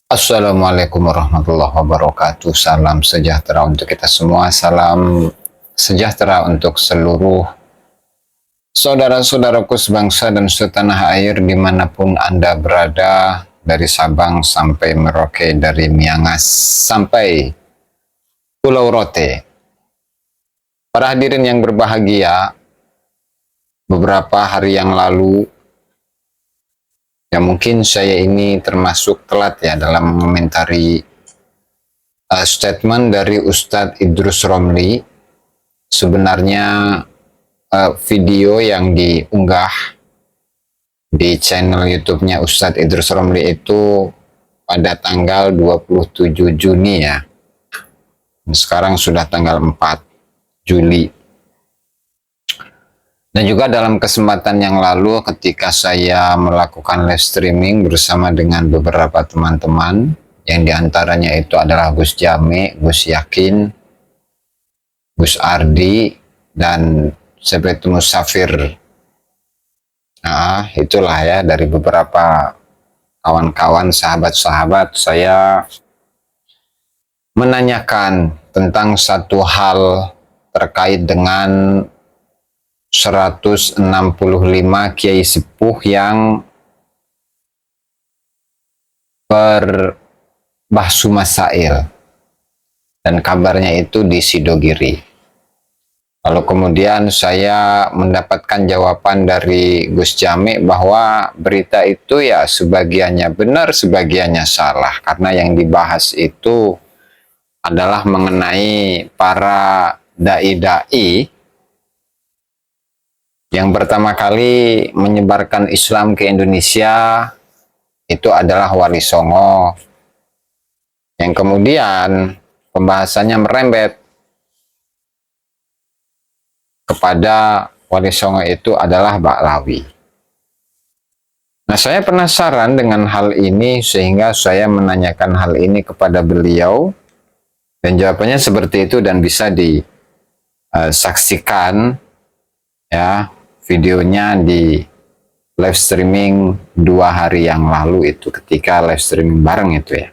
Assalamualaikum warahmatullahi wabarakatuh. Salam sejahtera untuk kita semua. Salam sejahtera untuk seluruh saudara-saudaraku sebangsa dan setanah air dimanapun Anda berada, dari Sabang sampai Merauke, dari Miangas sampai Pulau Rote. Para hadirin yang berbahagia, beberapa hari yang lalu, ya mungkin saya ini termasuk telat ya dalam mengomentari statement dari Ustadz Idrus Romli. Sebenarnya video yang diunggah di channel YouTube-nya Ustadz Idrus Romli itu pada tanggal 27 Juni ya. Sekarang sudah tanggal 4 Juli. Dan juga dalam kesempatan yang lalu ketika saya melakukan live streaming bersama dengan beberapa teman-teman, yang diantaranya itu adalah Gus Jame, Gus Yakin, Gus Ardi, dan Sepetu Musafir. Nah, itulah ya dari beberapa kawan-kawan, sahabat-sahabat, saya menanyakan tentang satu hal terkait dengan 165 kiai sepuh yang berbahsu masail, dan kabarnya itu di Sidogiri. Lalu kemudian saya mendapatkan jawaban dari Gus Jami bahwa berita itu ya sebagiannya benar, sebagiannya salah, karena yang dibahas itu adalah mengenai para dai-dai yang pertama kali menyebarkan Islam ke Indonesia. Itu adalah Wali Songo, yang kemudian pembahasannya merembet kepada Wali Songo itu adalah Ba'lawi. Nah, saya penasaran dengan hal ini sehingga saya menanyakan hal ini kepada beliau, dan jawabannya seperti itu, dan bisa disaksikan ya videonya di live streaming 2 hari yang lalu itu, ketika live streaming bareng itu ya.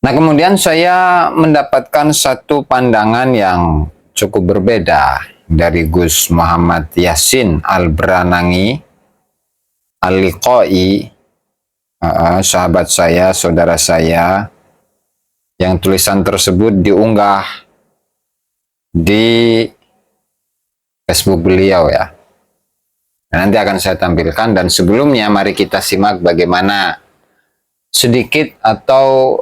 Nah, kemudian saya mendapatkan satu pandangan yang cukup berbeda dari Gus Muhammad Yasin Al-Branangi Al-Liqai, sahabat saya, saudara saya, yang tulisan tersebut diunggah di Facebook beliau ya. Nanti akan saya tampilkan, dan sebelumnya mari kita simak bagaimana sedikit atau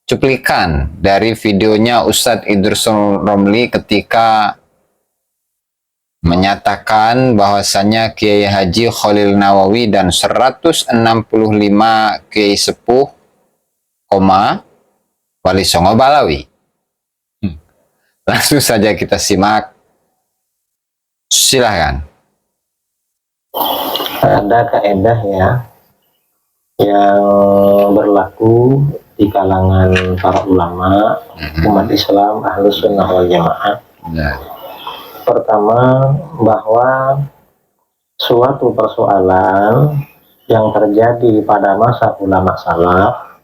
cuplikan dari videonya Ustadz Idrus Romli ketika menyatakan bahwasannya Kiai Haji Khalil Nawawi dan 165 Kiai Sepuh, Wali Songo Ba'lawi. Langsung saja kita simak. Silahkan. Ada kaedah ya yang berlaku di kalangan para ulama umat Islam Ahlus Sunnah wal Jamaah. Pertama, bahwa suatu persoalan yang terjadi pada masa ulama salaf,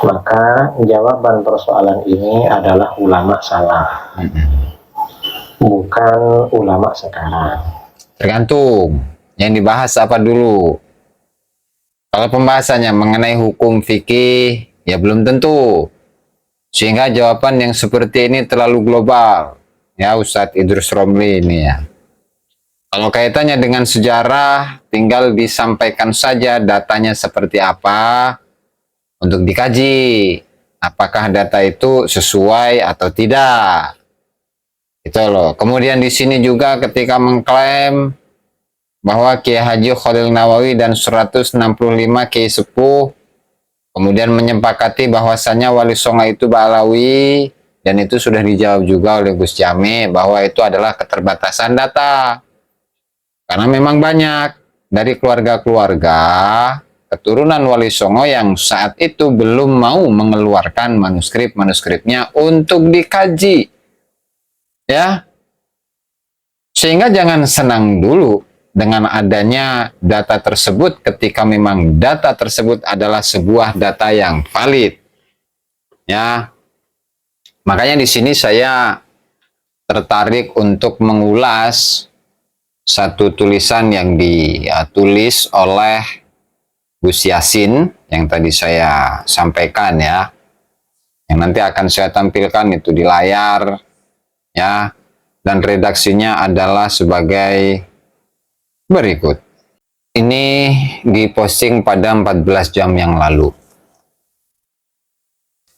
maka jawaban persoalan ini adalah ulama salaf, bukan ulama sekarang. Tergantung yang dibahas apa dulu. Kalau pembahasannya mengenai hukum fikih, ya belum tentu. Sehingga jawaban yang seperti ini terlalu global. Ya, Ustadz Idrus Romli ini ya. Kalau kaitannya dengan sejarah, tinggal disampaikan saja datanya seperti apa untuk dikaji. Apakah data itu sesuai atau tidak. Itu loh. Kemudian di sini juga ketika mengklaim bahwa Kiai Haji Khalil Nawawi dan 165 Kiai Sepuh kemudian menyepakati bahwasannya Wali Songo itu Ba'lawi, dan itu sudah dijawab juga oleh Gus Jami bahwa itu adalah keterbatasan data. Karena memang banyak dari keluarga-keluarga keturunan Wali Songo yang saat itu belum mau mengeluarkan manuskrip-manuskripnya untuk dikaji. Ya, sehingga jangan senang dulu dengan adanya data tersebut ketika memang data tersebut adalah sebuah data yang valid. Ya. Makanya di sini saya tertarik untuk mengulas satu tulisan yang ditulis oleh Gus Yasin yang tadi saya sampaikan ya. Yang nanti akan saya tampilkan itu di layar ya. Dan redaksinya adalah sebagai berikut. Ini diposting pada 14 jam yang lalu.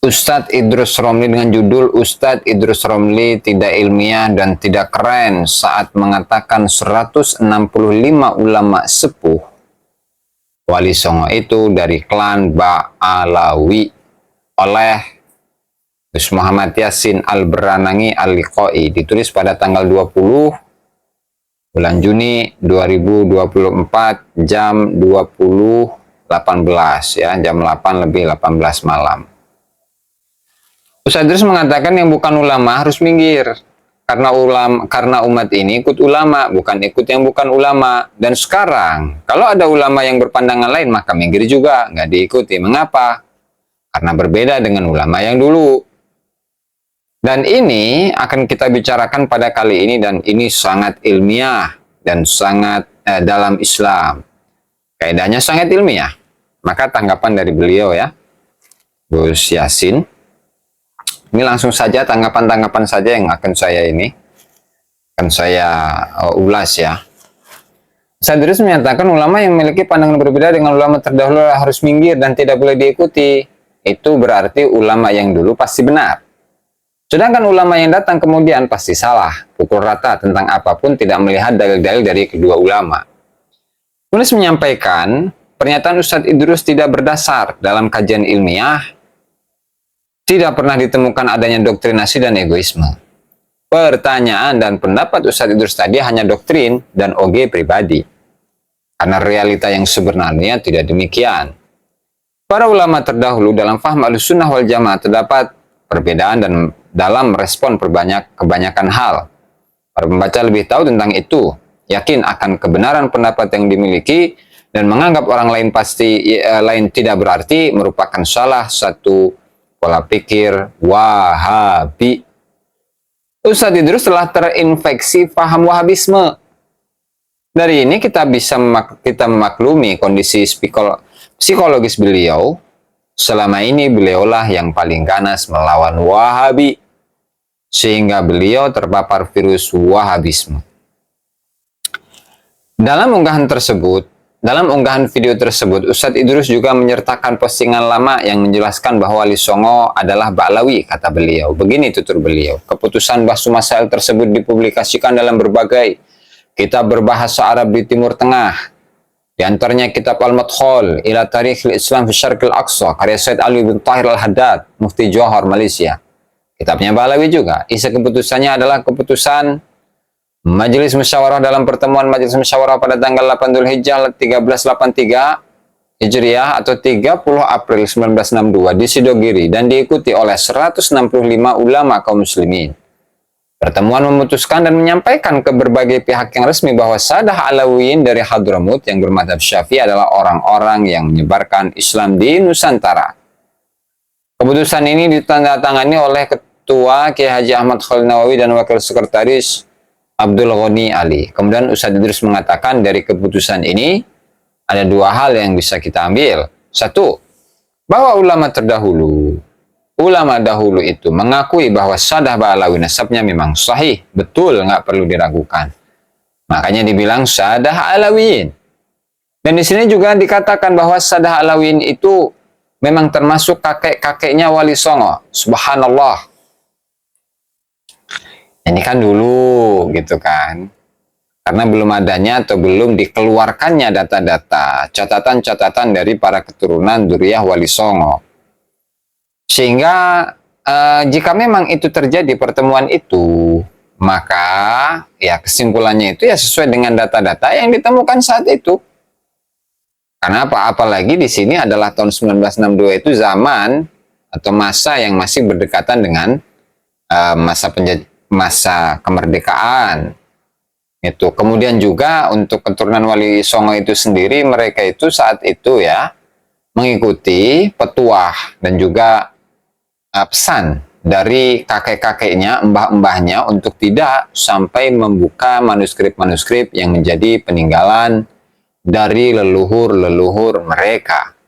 Ustadz Idrus Romli dengan judul Ustadz Idrus Romli tidak ilmiah dan tidak keren saat mengatakan 165 ulama sepuh Wali Songo itu dari klan Ba'alawi oleh Gus Muhammad Yasin Al-Beranangi Al-Liqai, ditulis pada tanggal 20 bulan Juni 2024 jam 20.18 ya, jam 8 lebih 18 malam. Ustadz Idrus mengatakan yang bukan ulama harus minggir karena umat ini ikut ulama, bukan ikut yang bukan ulama. Dan sekarang kalau ada ulama yang berpandangan lain maka minggir juga, nggak diikuti. Mengapa? Karena berbeda dengan ulama yang dulu. Dan ini akan kita bicarakan pada kali ini, dan ini sangat ilmiah dan sangat dalam Islam. Kaidahnya sangat ilmiah. Maka tanggapan dari beliau ya, Gus Yasin. Ini langsung saja tanggapan-tanggapan saja yang akan saya ulas ya. Ustadz Idrus menyatakan ulama yang memiliki pandangan berbeda dengan ulama terdahulu harus minggir dan tidak boleh diikuti. Itu berarti ulama yang dulu pasti benar. Sedangkan ulama yang datang kemudian pasti salah, pukul rata tentang apapun, tidak melihat dalil-dalil dari kedua ulama. Penulis menyampaikan pernyataan Ustadz Idrus tidak berdasar dalam kajian ilmiah. Tidak pernah ditemukan adanya doktrinasi dan egoisme. Pertanyaan dan pendapat Ustadz Idrus tadi hanya doktrin dan OG pribadi. Karena realita yang sebenarnya tidak demikian. Para ulama terdahulu dalam faham Ahlussunnah wal Jamaah terdapat perbedaan dan dalam respon kebanyakan hal. Para pembaca lebih tahu tentang itu, yakin akan kebenaran pendapat yang dimiliki, dan menganggap orang lain lain tidak berarti merupakan salah satu pola pikir Wahabi. Ustadz Idrus telah terinfeksi paham Wahabisme. Dari ini kita bisa memaklumi kondisi psikologis beliau. Selama ini beliaulah yang paling ganas melawan Wahabi, sehingga beliau terpapar virus Wahabisme. Dalam unggahan video tersebut, Ustadz Idrus juga menyertakan postingan lama yang menjelaskan bahwa Wali Songo adalah Ba'alawi, kata beliau. Begini tutur beliau, keputusan bahsu masail tersebut dipublikasikan dalam berbagai kitab berbahasa Arab di Timur Tengah. Di antaranya kitab Al-Madkhul ila Tarikhil Islam fi Syarqil Aqsa, karya Said Ali bin Tahir Al-Haddad, Mufti Johor, Malaysia. Kitabnya Ba'alawi juga. Isi keputusannya adalah keputusan Majelis Musyawarah dalam pertemuan Majelis Musyawarah pada tanggal 8 Dzulhijjah 1383 Hijriah atau 30 April 1962 di Sidogiri dan diikuti oleh 165 ulama kaum muslimin. Pertemuan memutuskan dan menyampaikan ke berbagai pihak yang resmi bahwa Sadah Alawiyin dari Hadramut yang bermadzhab Syafi'i adalah orang-orang yang menyebarkan Islam di Nusantara. Keputusan ini ditandatangani oleh Ketua Kiai Haji Ahmad Khalil Nawawi dan Wakil Sekretaris Abdul Ghani Ali. Kemudian Ustadz Idrus mengatakan dari keputusan ini ada dua hal yang bisa kita ambil. Satu, bahwa ulama dahulu itu mengakui bahwa Sadah Ba'alawi nasabnya memang sahih, betul, nggak perlu diragukan. Makanya dibilang Sadah Alawiyin. Dan di sini juga dikatakan bahwa Sadah Alawiyin itu memang termasuk kakek-kakeknya Wali Songo. Subhanallah. Ini kan dulu gitu kan, karena belum adanya atau belum dikeluarkannya data-data, catatan-catatan dari para keturunan Dzurriyyah Wali Songo. Sehingga jika memang itu terjadi pertemuan itu, maka ya kesimpulannya itu ya sesuai dengan data-data yang ditemukan saat itu. Karena apa? Apalagi di sini adalah tahun 1962 itu zaman atau masa yang masih berdekatan dengan masa kemerdekaan Itu. Kemudian juga untuk keturunan Wali Songo itu sendiri, mereka itu saat itu ya mengikuti petuah dan juga pesan dari kakek-kakeknya, mbah-mbahnya untuk tidak sampai membuka manuskrip-manuskrip yang menjadi peninggalan dari leluhur-leluhur mereka.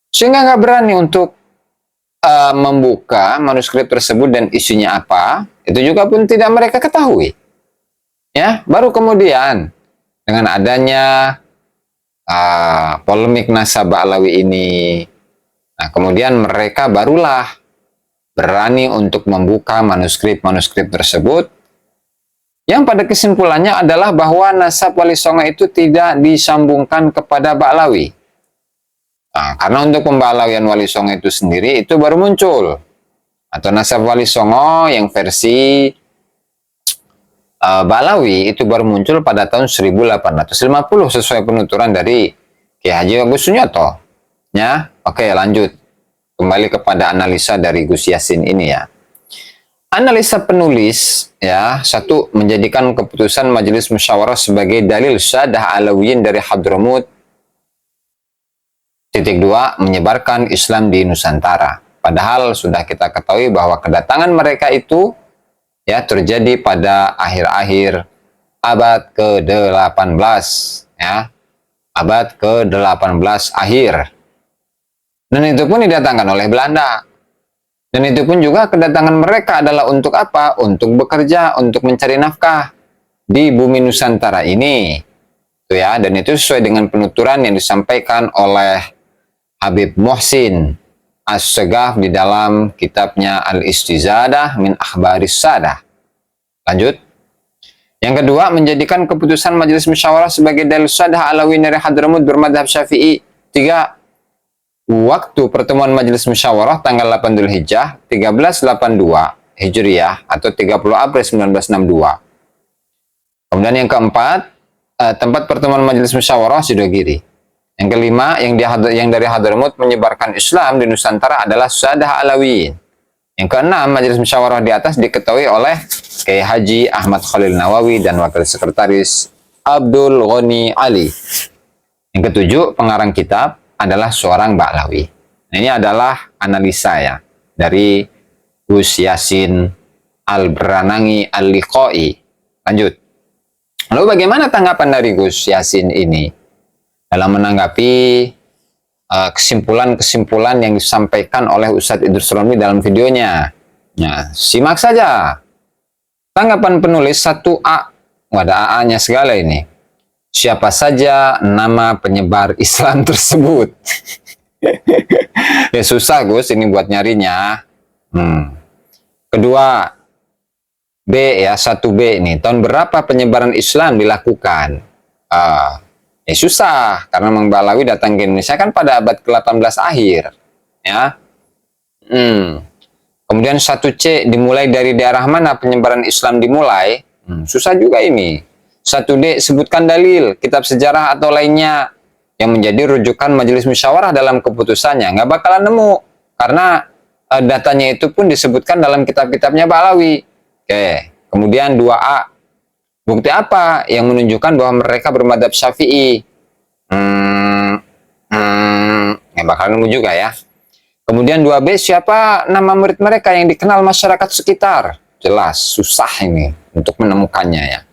Sehingga nggak berani untuk membuka manuskrip tersebut dan isinya apa, itu juga pun tidak mereka ketahui. Ya, baru kemudian dengan adanya polemik nasabah Alawi ini, nah kemudian mereka barulah berani untuk membuka manuskrip-manuskrip tersebut, yang pada kesimpulannya adalah bahwa nasab Wali Songo itu tidak disambungkan kepada Ba'lawi. Nah, karena untuk pemba'lawian Wali Songo itu sendiri itu baru muncul, atau nasab Wali Songo yang versi Ba'lawi itu baru muncul pada tahun 1850 sesuai penuturan dari Ki Haji Agus Sunyoto. Ya, oke lanjut. Kembali kepada analisa dari Gus Yassin ini ya. Analisa penulis ya, satu, menjadikan keputusan Majelis Musyawarah sebagai dalil syahadah Alawiyin dari Hadramut. Titik dua, menyebarkan Islam di Nusantara. Padahal sudah kita ketahui bahwa kedatangan mereka itu ya terjadi pada akhir-akhir abad ke-18 ya. Abad ke-18 akhir. Dan itu pun didatangkan oleh Belanda. Dan itu pun juga kedatangan mereka adalah untuk apa? Untuk bekerja, untuk mencari nafkah di bumi Nusantara ini. Itu ya, dan itu sesuai dengan penuturan yang disampaikan oleh Habib Muhsin As-Segaf di dalam kitabnya Al-Istizadah min Akhbaris Sadah. Lanjut. Yang kedua, menjadikan keputusan Majelis Musyawarah sebagai dalil syahadah Alawi dari Hadramut bermadhab Syafi'i. Tiga, waktu pertemuan Majelis Musyawarah tanggal 8 Dzulhijjah 1382 Hijriah atau 30 April 1962. Kemudian yang keempat, tempat pertemuan Majelis Musyawarah Sidogiri. Yang kelima, yang dari Hadramut menyebarkan Islam di Nusantara adalah Syahadah Alawiyin. Yang keenam, Majelis Musyawarah di atas diketahui oleh Kiai Haji Ahmad Khalil Nawawi dan Wakil Sekretaris Abdul Ghani Ali. Yang ketujuh, pengarang kitab adalah seorang Ba'lawi. Nah, ini adalah analisa ya dari Gus Yassin Al-Branangi Al-Liqai. Lanjut. Lalu bagaimana tanggapan dari Gus Yassin ini dalam menanggapi kesimpulan-kesimpulan yang disampaikan oleh Ustadz Idrus Romli dalam videonya? Nah, simak saja. Tanggapan penulis 1A. Ada AA-nya segala ini. Siapa saja nama penyebar Islam tersebut? Ya susah Gus ini buat nyarinya. Kedua, B ya, 1B ini. Tahun berapa penyebaran Islam dilakukan? Ya susah, karena Mang Ba'lawi datang ke Indonesia kan pada abad ke-18 akhir. Ya. Kemudian 1C, dimulai dari daerah mana penyebaran Islam dimulai? Susah juga ini. 1D, sebutkan dalil, kitab sejarah atau lainnya yang menjadi rujukan Majelis Musyawarah dalam keputusannya. Nggak bakalan nemu, karena datanya itu pun disebutkan dalam kitab-kitabnya Ba'lawi. Oke, kemudian 2A, bukti apa yang menunjukkan bahwa mereka bermadhab Syafi'i? Nggak bakalan nemu juga ya. Kemudian 2B, siapa nama murid mereka yang dikenal masyarakat sekitar? Jelas, susah ini untuk menemukannya ya.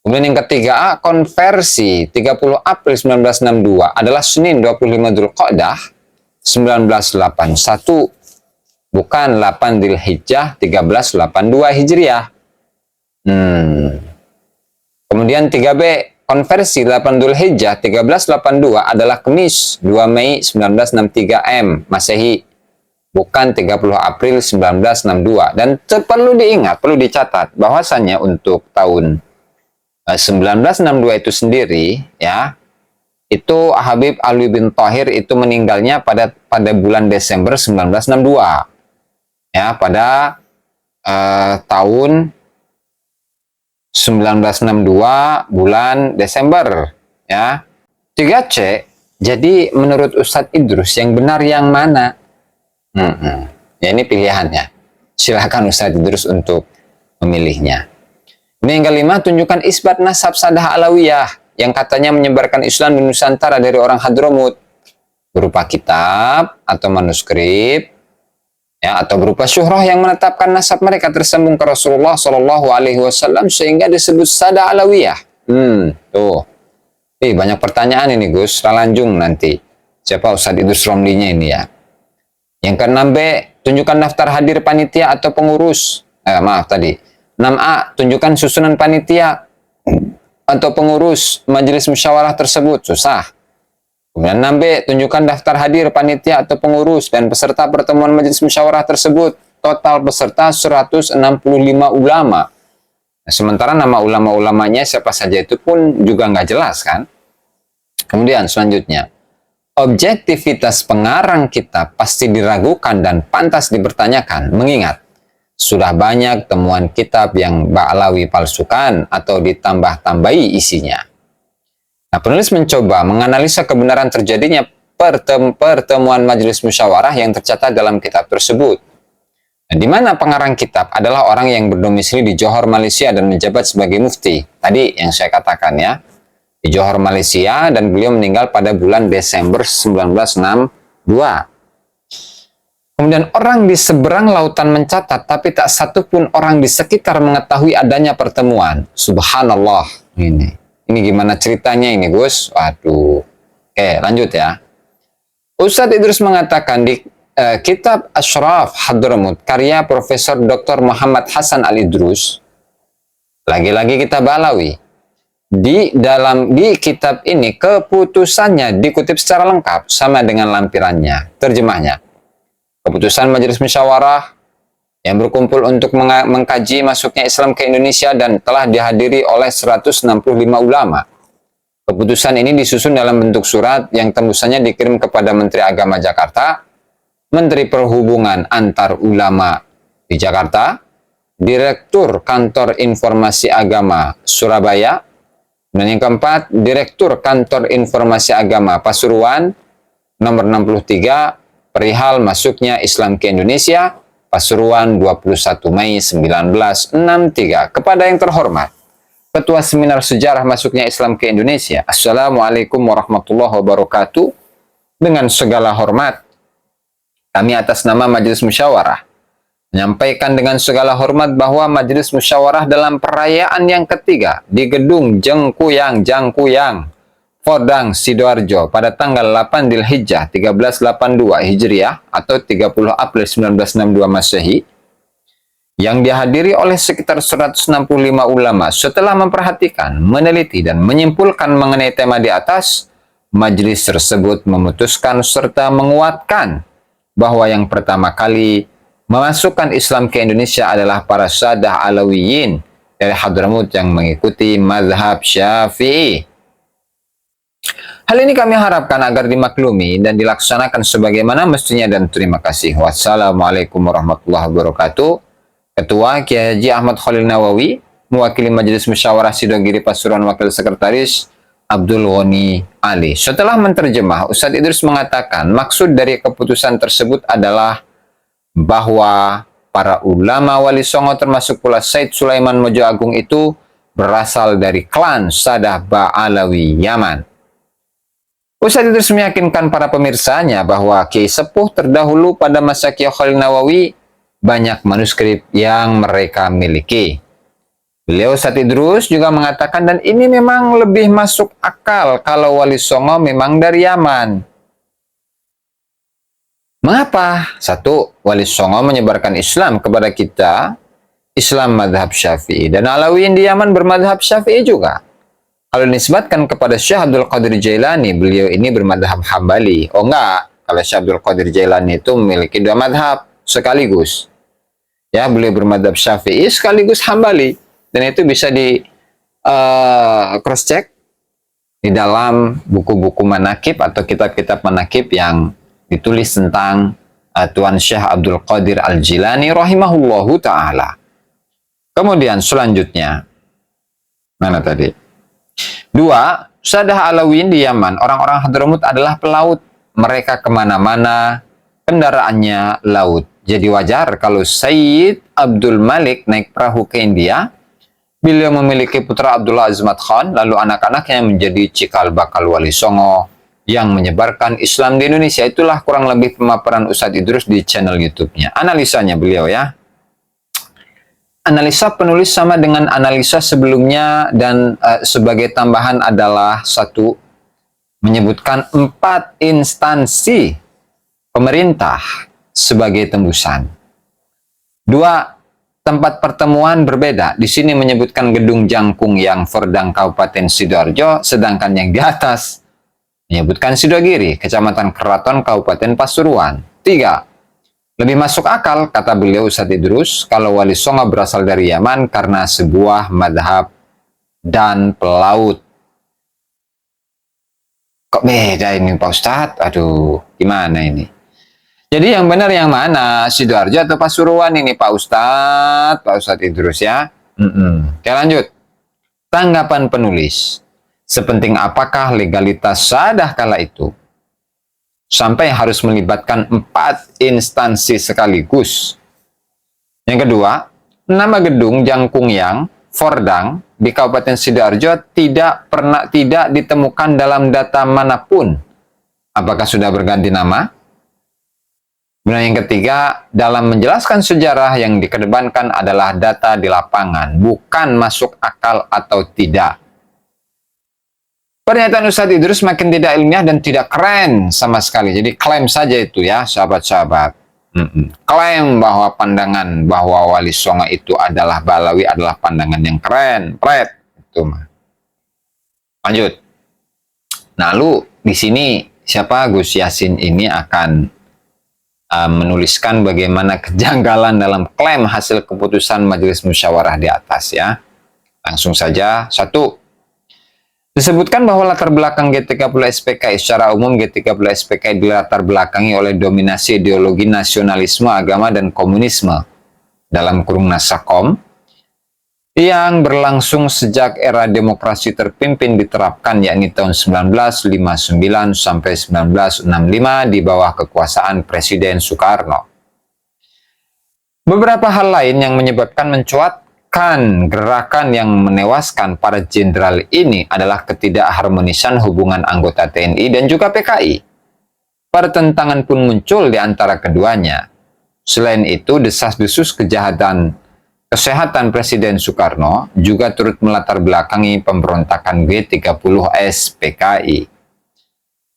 Kemudian yang ketiga A, konversi 30 April 1962 adalah Senin 25 Dzulqa'dah 1981, bukan 8 Dzulhijjah 1382 Hijriah. Kemudian 3B, konversi 8 Dzulhijjah 1382 adalah Kamis 2 Mei 1963 M Masehi, bukan 30 April 1962. Dan perlu diingat, perlu dicatat bahwasannya untuk tahun 1962 itu sendiri ya, itu Habib Alwi bin Thahir itu meninggalnya pada bulan Desember 1962 ya, pada tahun 1962 bulan Desember ya. 3C, jadi menurut Ustadz Idrus yang benar yang mana? Ya ini pilihannya, silakan Ustadz Idrus untuk memilihnya. Kemudian yang kelima, tunjukkan isbat nasab Sadah Alawiyah yang katanya menyebarkan Islam di Nusantara dari orang Hadramut berupa kitab atau manuskrip, ya, atau berupa syuhrah yang menetapkan nasab mereka tersambung ke Rasulullah Shallallahu Alaihi Wasallam sehingga disebut Sadah Alawiyah. Tuh, banyak pertanyaan ini Gus, lanjung nanti. Siapa Ustadz Idrus Romlinya ini ya? Yang ke-6B, tunjukkan daftar hadir panitia atau pengurus. Maaf tadi. 6A, tunjukkan susunan panitia atau pengurus majelis musyawarah tersebut. Susah. Kemudian 6B, tunjukkan daftar hadir panitia atau pengurus dan peserta pertemuan majelis musyawarah tersebut. Total peserta 165 ulama. Nah, sementara nama ulama-ulamanya siapa saja itu pun juga nggak jelas kan. Kemudian selanjutnya, objektivitas pengarang kitab pasti diragukan dan pantas dipertanyakan, mengingat sudah banyak temuan kitab yang Ba'alawi palsukan atau ditambah-tambahi isinya. Nah, penulis mencoba menganalisa kebenaran terjadinya pertemuan majelis musyawarah yang tercatat dalam kitab tersebut. Nah, di mana pengarang kitab adalah orang yang berdomisili di Johor, Malaysia dan menjabat sebagai mufti. Tadi yang saya katakan ya, di Johor, Malaysia, dan beliau meninggal pada bulan Desember 1962. Kemudian orang di seberang lautan mencatat, tapi tak satu pun orang di sekitar mengetahui adanya pertemuan. Subhanallah. Ini gimana ceritanya ini, Gus? Waduh. Oke, lanjut ya. Ustadz Idrus mengatakan di kitab Ashraf Hadramut, karya Profesor Dr. Muhammad Hasan Al-Idrus, lagi-lagi kitab Ba'alawi. Di kitab ini, keputusannya dikutip secara lengkap, sama dengan lampirannya. Terjemahnya, keputusan majelis musyawarah yang berkumpul untuk mengkaji masuknya Islam ke Indonesia dan telah dihadiri oleh 165 ulama. Keputusan ini disusun dalam bentuk surat yang tembusannya dikirim kepada Menteri Agama Jakarta, Menteri Perhubungan Antar Ulama di Jakarta, Direktur Kantor Informasi Agama Surabaya, dan yang keempat, Direktur Kantor Informasi Agama Pasuruan, nomor 63, perihal masuknya Islam ke Indonesia, Pasuruan 21 Mei 1963. Kepada yang terhormat, Ketua Seminar Sejarah Masuknya Islam ke Indonesia, Assalamualaikum warahmatullahi wabarakatuh. Dengan segala hormat, kami atas nama Majelis Musyawarah menyampaikan dengan segala hormat bahwa Majelis Musyawarah dalam perayaan yang ketiga di Gedung Jangkuyang, Fordang, Sidoarjo pada tanggal 8 Dzulhijjah 1382 Hijriah atau 30 April 1962 Masehi yang dihadiri oleh sekitar 165 ulama. Setelah memperhatikan, meneliti dan menyimpulkan mengenai tema di atas, majelis tersebut memutuskan serta menguatkan bahwa yang pertama kali memasukkan Islam ke Indonesia adalah para Sadah Alawiyin dari Hadramut yang mengikuti mazhab Syafi'i. Hal ini kami harapkan agar dimaklumi dan dilaksanakan sebagaimana mestinya, dan terima kasih. Wassalamualaikum warahmatullahi wabarakatuh. Ketua Kiai Haji Ahmad Khalil Nawawi, mewakili Majelis Musyawarah Sidogiri Pasuruan, Wakil Sekretaris Abdul Ghani Ali. Setelah menterjemah, Ustadz Idrus mengatakan maksud dari keputusan tersebut adalah bahwa para ulama Wali Songo termasuk pula Said Sulaiman Mojo Agung itu berasal dari klan Sadah Ba'alawi Yaman. Ustadz Idrus meyakinkan para pemirsanya bahwa Kiai Sepuh terdahulu pada masa Kiai Khalil Nawawi banyak manuskrip yang mereka miliki. Beliau Ustadz Idrus juga mengatakan, dan ini memang lebih masuk akal kalau Wali Songo memang dari Yaman. Mengapa? Satu, Wali Songo menyebarkan Islam kepada kita, Islam madhab Syafi'i, dan Alawiyin di Yaman bermadhab Syafi'i juga. Kalau dinisbatkan kepada Syekh Abdul Qadir Jailani, beliau ini bermadhab Hambali. Oh enggak, kalau Syekh Abdul Qadir Jailani itu memiliki dua madhab sekaligus. Ya, beliau bermadhab Syafi'i sekaligus Hambali. Dan itu bisa di cross-check di dalam buku-buku manakib atau kitab-kitab manakib yang ditulis tentang Tuan Syekh Abdul Qadir Al-Jilani rahimahullahu ta'ala. Kemudian selanjutnya, mana tadi? 2. Sadah Alawiyin di Yaman, orang-orang Hadramut adalah pelaut. Mereka kemana-mana, kendaraannya laut. Jadi wajar kalau Sayyid Abdul Malik naik perahu ke India, Beliau memiliki putra Abdullah Azmat Khan, lalu anak-anaknya menjadi cikal bakal Wali Songo yang menyebarkan Islam di Indonesia. Itulah kurang lebih pemaparan Ustadz Idrus di channel YouTube-nya. Analisanya beliau ya. Analisa penulis sama dengan analisa sebelumnya dan sebagai tambahan adalah satu, menyebutkan 4 instansi pemerintah sebagai tembusan. 2, tempat pertemuan berbeda. Di sini menyebutkan Gedung Jangkung yang Fordang Kabupaten Sidoarjo, sedangkan yang di atas menyebutkan Sidogiri, Kecamatan Keraton Kabupaten Pasuruan. 3, lebih masuk akal, kata beliau Ustadz Idrus, kalau Wali Songo berasal dari Yaman karena sebuah madhab dan pelaut. Kok beda ini Pak Ustadz? Aduh, gimana ini? Jadi yang benar yang mana? Sidoarjo atau Pasuruan ini Pak Ustadz? Pak Ustadz Idrus ya. Oke lanjut. Tanggapan penulis. Sepenting apakah legalitas sadah kala itu? Sampai harus melibatkan 4 instansi sekaligus. Yang kedua, nama Gedung Jangkung yang Fordang di Kabupaten Sidoarjo tidak ditemukan dalam data manapun. Apakah sudah berganti nama? Kemudian yang ketiga, dalam menjelaskan sejarah yang dikedepankan adalah data di lapangan, bukan masuk akal atau tidak. Pernyataan Ustadz Idrus makin tidak ilmiah dan tidak keren sama sekali. Jadi klaim saja itu ya, sahabat-sahabat. Klaim bahwa pandangan bahwa Wali Songo itu adalah Balawi adalah pandangan yang keren, pret. Itu mah. Lanjut. Nah, lalu di sini siapa Gus Yassin ini akan menuliskan bagaimana kejanggalan dalam klaim hasil keputusan Majelis Musyawarah di atas ya. Langsung saja. 1. Disebutkan bahwa latar belakang G30 SPKI secara umum G30 SPKI dilatar belakangi oleh dominasi ideologi nasionalisme, agama, dan komunisme dalam kurung Nasakom yang berlangsung sejak era demokrasi terpimpin diterapkan yakni tahun 1959 sampai 1965 di bawah kekuasaan Presiden Soekarno. Beberapa hal lain yang menyebabkan mencuatkan gerakan yang menewaskan para jenderal ini adalah ketidakharmonisan hubungan anggota TNI dan juga PKI. Pertentangan pun muncul di antara keduanya. Selain itu, desas-desus kesehatan Presiden Soekarno juga turut melatar belakangi pemberontakan G30 SPKI.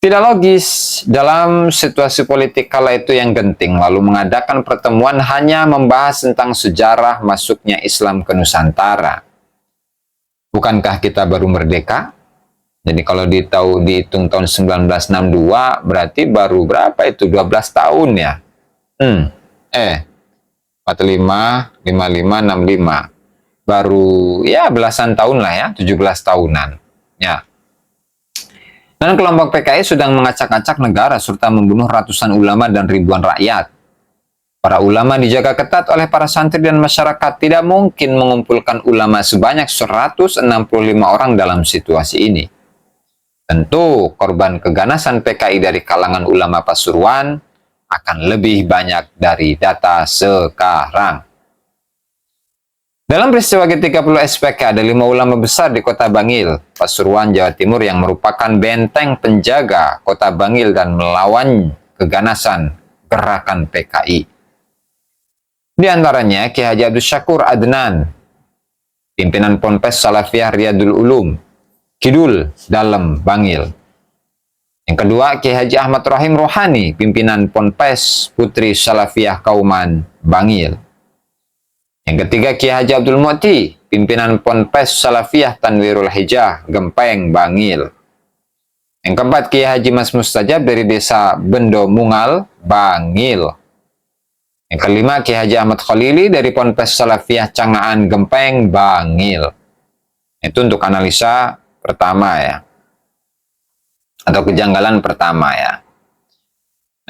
Tidak logis dalam situasi politik kala itu yang genting, lalu mengadakan pertemuan hanya membahas tentang sejarah masuknya Islam ke Nusantara. Bukankah kita baru merdeka? Jadi kalau dihitung tahun 1962, berarti baru berapa itu? 12 tahun ya? 45, 55, 65. Baru ya belasan tahun lah ya, 17 tahunan. Ya. Dan kelompok PKI sedang mengacak-acak negara serta membunuh ratusan ulama dan ribuan rakyat. Para ulama dijaga ketat oleh para santri dan masyarakat. Tidak mungkin mengumpulkan ulama sebanyak 165 orang dalam situasi ini. Tentu korban keganasan PKI dari kalangan ulama Pasuruan akan lebih banyak dari data sekarang. Dalam peristiwa G30 SPK ada 5 ulama besar di Kota Bangil, Pasuruan, Jawa Timur yang merupakan benteng penjaga Kota Bangil dan melawan keganasan gerakan PKI. Di antaranya Ki Haji Abdul Syakur Adnan, pimpinan Ponpes Salafiyah Riyadul Ulum, Kidul Dalem Bangil. Yang kedua, Ki Haji Ahmad Rahim Rohani, pimpinan Ponpes Putri Salafiyah Kauman Bangil. Yang ketiga, Ki Haji Abdul Mu'ti, pimpinan Ponpes Salafiyah Tanwirul Hijah Gempeng Bangil. Yang keempat, Ki Haji Mas Mustajab dari desa Bendo Mungal Bangil. Yang kelima, Ki Haji Ahmad Khalili dari Ponpes Salafiyah Cangaan Gempeng Bangil. Itu untuk analisa pertama ya, atau kejanggalan pertama ya.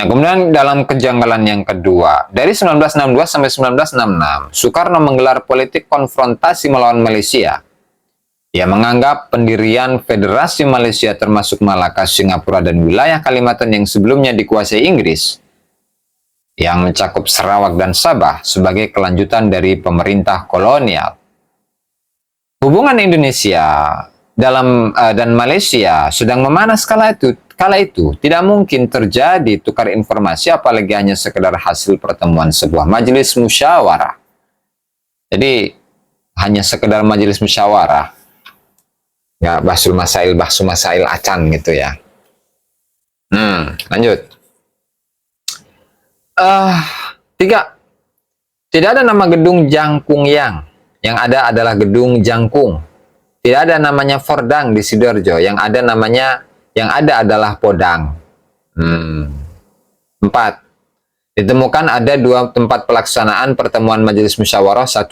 Nah, kemudian dalam kejanggalan yang kedua, dari 1962 sampai 1966, Soekarno menggelar politik konfrontasi melawan Malaysia. Ia menganggap pendirian Federasi Malaysia termasuk Malaka, Singapura, dan wilayah Kalimantan yang sebelumnya dikuasai Inggris, yang mencakup Sarawak dan Sabah, sebagai kelanjutan dari pemerintah kolonial. hubungan Indonesia dan Malaysia sedang memanas kala itu tidak mungkin terjadi tukar informasi apalagi hanya sekedar hasil pertemuan sebuah majelis musyawarah. Jadi hanya sekedar majelis musyawarah, ya bahsul masail acan gitu ya. Lanjut. Tiga, tidak ada nama gedung Jangkung yang ada adalah gedung Jangkung. Tidak ada namanya Fordang di Sidoarjo, yang ada adalah Podang. 4. Ditemukan ada 2 tempat pelaksanaan pertemuan majelis musyawarah, 1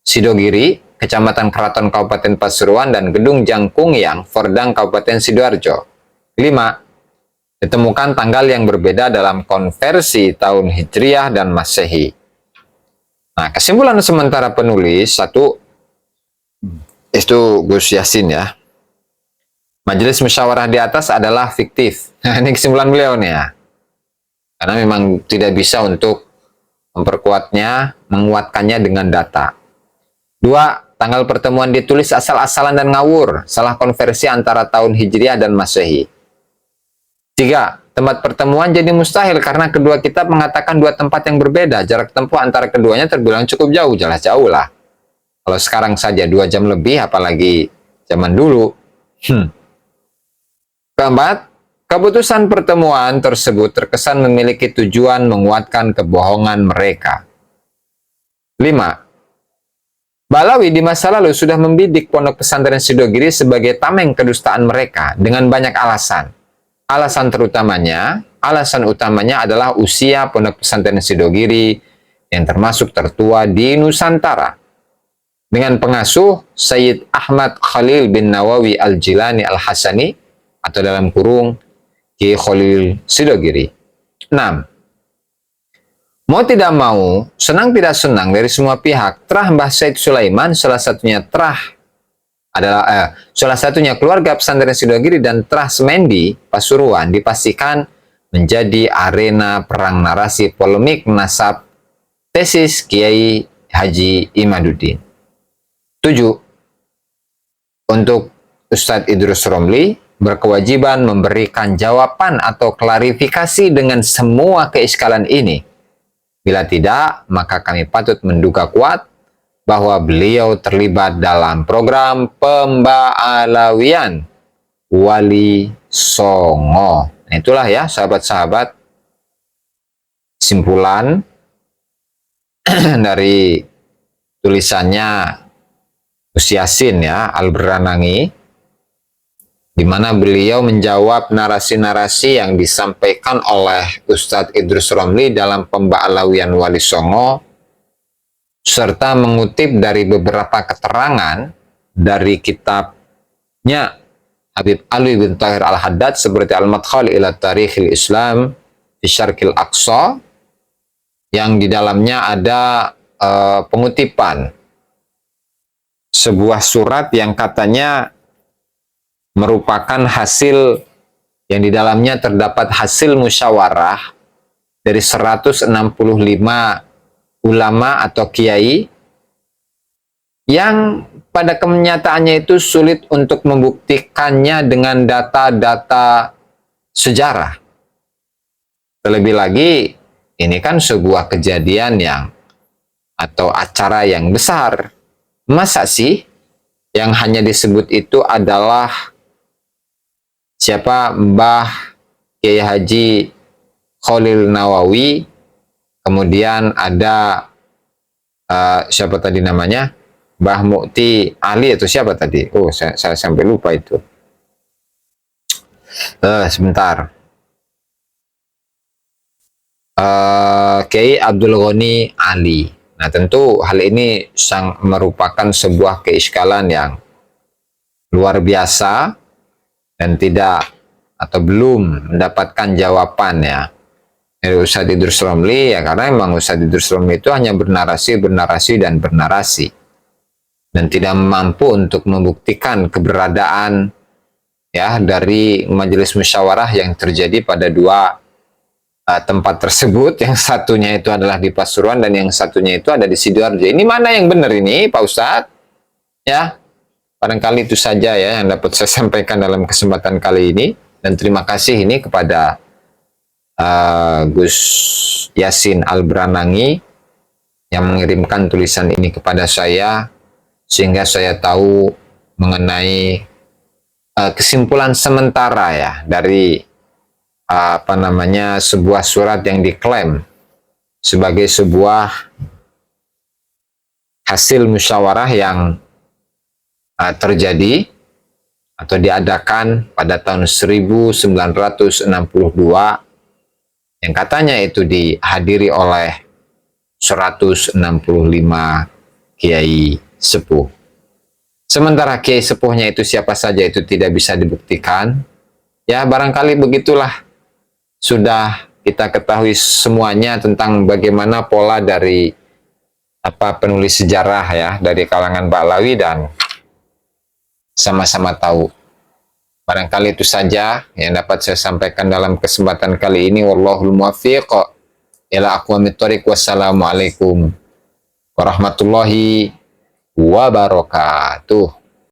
Sidogiri, Kecamatan Keraton Kabupaten Pasuruan, dan gedung Jangkung Fordang Kabupaten Sidoarjo. 5. Ditemukan tanggal yang berbeda dalam konversi tahun Hijriah dan Masehi. Nah, kesimpulan sementara penulis, 1, itu Gus Yassin ya. Majelis musyawarah di atas adalah fiktif. Nah, ini kesimpulan beliau nih ya. Karena memang tidak bisa untuk menguatkannya dengan data. 2, tanggal pertemuan ditulis asal-asalan dan ngawur, salah konversi antara tahun Hijriah dan Masehi. 3, tempat pertemuan jadi mustahil karena kedua kitab mengatakan 2 tempat yang berbeda. Jarak tempuh antara keduanya terbilang cukup jauh, jelas jauh lah. Kalau sekarang saja 2 jam lebih, apalagi zaman dulu. 4, keputusan pertemuan tersebut terkesan memiliki tujuan menguatkan kebohongan mereka. 5, Balawi di masa lalu sudah membidik pondok pesantren Sidogiri sebagai tameng kedustaan mereka dengan banyak alasan. Alasan utamanya adalah usia pondok pesantren Sidogiri yang termasuk tertua di Nusantara. Dengan pengasuh Sayyid Ahmad Khalil bin Nawawi Al-Jilani Al-Hasani atau dalam kurung Ki Khalil Sidogiri. 6. Mau tidak mau, senang tidak senang dari semua pihak, Trah Mbah Said Sulaiman salah satunya keluarga pesantren Sidogiri dan Trah Semendi Pasuruan dipastikan menjadi arena perang narasi polemik nasab tesis Kiai Haji Imaduddin. 7. Untuk Ustadz Idrus Romli berkewajiban memberikan jawaban atau klarifikasi dengan semua keiskalan ini. Bila tidak, maka kami patut menduga kuat bahwa beliau terlibat dalam program pemba'alawian Wali Songo. Nah, itulah ya sahabat-sahabat simpulan dari tulisannya Gus Yassin ya, Al-Beranangi, di mana beliau menjawab narasi-narasi yang disampaikan oleh Ustadz Idrus Romli dalam pemba'alawian Wali Songo, serta mengutip dari beberapa keterangan dari kitabnya Habib Ali bin Tahir Al-Haddad seperti Al-Madkhal ila Tarikhil Islam fi Syarqil Aqsa, yang di dalamnya ada pengutipan sebuah surat yang katanya merupakan hasil yang di dalamnya terdapat hasil musyawarah dari 165 ulama atau kiai yang pada kenyataannya itu sulit untuk membuktikannya dengan data-data sejarah. Terlebih lagi, ini kan sebuah kejadian atau acara yang besar. Masa sih yang hanya disebut itu adalah siapa Mbah Kiai Haji Khalil Nawawi, kemudian ada siapa tadi namanya, Mbah Mukti Ali atau siapa tadi? Oh, saya sampai lupa itu. Sebentar. Kiai Abdul Ghani Ali. Nah, tentu hal ini merupakan sebuah keiskalan yang luar biasa dan belum mendapatkan jawaban ya dari Ustadz Idrus Romli, ya karena memang Ustadz Idrus Romli itu hanya bernarasi dan tidak mampu untuk membuktikan keberadaan ya dari majelis musyawarah yang terjadi pada 2 tempat tersebut. Yang satunya itu adalah di Pasuruan dan yang satunya itu ada di Sidoarjo. Ini mana yang benar ini, Pak Ustadz? Ya, barangkali itu saja ya yang dapat saya sampaikan dalam kesempatan kali ini, dan terima kasih ini kepada Gus Yasin Albranangi yang mengirimkan tulisan ini kepada saya, sehingga saya tahu mengenai kesimpulan sementara ya dari sebuah surat yang diklaim sebagai sebuah hasil musyawarah yang terjadi atau diadakan pada tahun 1962 yang katanya itu dihadiri oleh 165 kiai sepuh. Sementara kiai sepuhnya itu siapa saja itu tidak bisa dibuktikan. Ya barangkali begitulah, sudah kita ketahui semuanya tentang bagaimana pola dari penulis sejarah ya dari kalangan Ba'lawi, dan sama-sama tahu. Barangkali itu saja yang dapat saya sampaikan dalam kesempatan kali ini. Wallahul muwaffiq ila aqwamit thoriq. Wassalamualaikum warahmatullahi wabarakatuh.